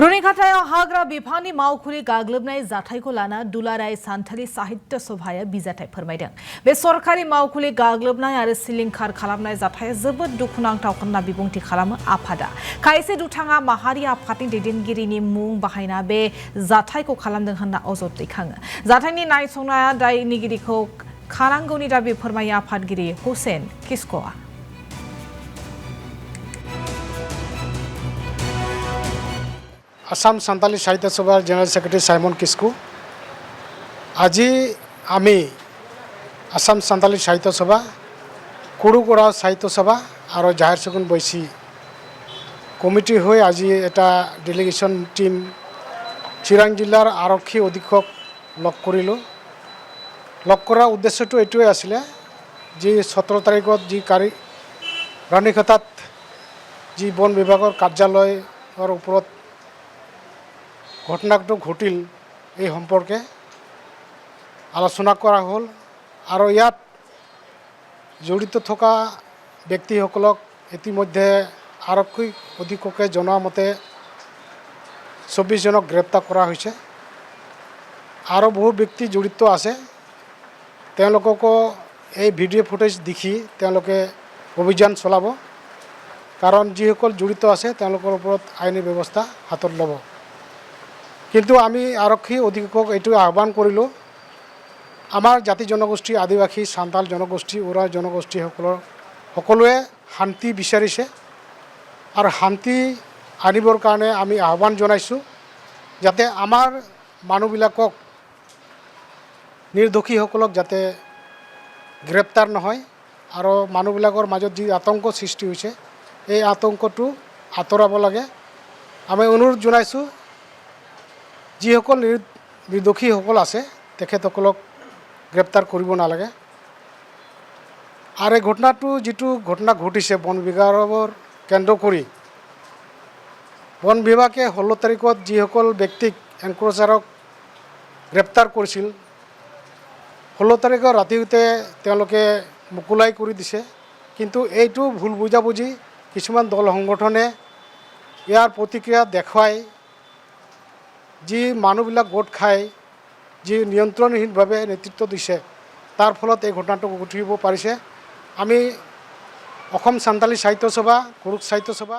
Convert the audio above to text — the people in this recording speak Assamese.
रुनिखाथायाव हाग्रा बिफाननि मावखुलि गाग्लोबनाय जाथायखौ लाना दुलाराय सानथालि साहित्य सभाया बिजाथाइ फोरमायदों। बे सरकारि मावखुलि गाग्लोबनाय आरो सिलिंखार खालामनाय जाथाया जोबोद दुखुनांथाव होनना बिबुंथि खालामो आफादा। खायसे दुथाङा माहारि आफादनि दैदेनगिरिनि मुं बाहायना बे जाथायखौ खालामदों होनना अजद दैखाङो। जाथायनि नायसंनाया दायनिगिरिखौ खानांगौनि दाबि फोरमायो आफादगिरि हुसेन किस्क'आ। आसाम सान्ताली साहित्य सभार जेनेरेल सेक्रेटारी साइमन किस्कु আজি আমি आसाम सान्ताली साहित्य सभा कुरुकोड़ा साहित्य सभा और जाहिर सगुन बैसी कमिटी हो আজি এটা डेलिगेशन टीम चिरां जिलार आरक्षी अधीक्षक लग करिलो। लग करार उद्देश्यটো एटुৱে आছিলে जी 17 तारिखत जी रानीखातात जी वन विभागर कार्यालयर ऊपर घटनाটো घटिल এই সম্পর্কে আলোচনা করা হল আৰু ইয়াত জড়িত থকা ব্যক্তিসকলক ইতিমধ্যে আৰক্ষী অধীক্ষকে জনোৱা মতে 24 জনক গ্ৰেপ্তাৰ কৰা হৈছে আৰু বহু ব্যক্তি জড়িত আছে। তেওঁলোকক এই ভিডিঅ' ফুটেজ দেখি তেওঁলোকে অভিযান চলাব, কাৰণ যিসকল জড়িত আছে তেওঁলোকৰ ওপৰত আইনী ব্যৱস্থা হাতত ল'ব। কিন্তু আমি আৰক্ষী অধীক্ষকক এইটো আহ্বান কৰিলোঁ, আমাৰ জাতি জনগোষ্ঠী আদিবাসী সান্তাল জনগোষ্ঠী ওৰা জনগোষ্ঠীসকলৰ সকলোৱে শান্তি বিচাৰিছে আৰু শান্তি আনিবৰ কাৰণে আমি আহ্বান জনাইছোঁ যাতে আমাৰ মানুহবিলাকক নিৰ্দোষীসকলক যাতে গ্ৰেপ্তাৰ নহয় আৰু মানুহবিলাকৰ মাজত যি আতংক সৃষ্টি হৈছে এই আতংকটো আঁতৰাব লাগে। আমি অনুৰোধ জনাইছোঁ যিসকল নিৰ্দোষীসকল আছে তেখেতসকলক গ্ৰেপ্তাৰ কৰিব নালাগে। আৰু এই ঘটনাটো যিটো ঘটনা ঘটিছে বন বিভাগৰ কেন্দ্ৰ কৰি বন বিভাগে 16 তাৰিখত যিসকল ব্যক্তিক এনক্ৰ'চাৰক গ্ৰেপ্তাৰ কৰিছিল 16 তাৰিখৰ ৰাতিতে তেওঁলোকে মুকলাই কৰি দিছে। কিন্তু এইটো ভুল বুজাবুজি কিছুমান দল সংগঠনে ইয়াৰ প্ৰতিক্ৰিয়া দেখুৱাই যি মানুহবিলাক গোট খাই যি নিয়ন্ত্ৰণহীনভাৱে নেতৃত্ব দিছে তাৰ ফলত এই ঘটনাটো ঘটিব পাৰিছে। আমি অসম সান্তালী সাহিত্য সভা কুৰুক সাহিত্য সভা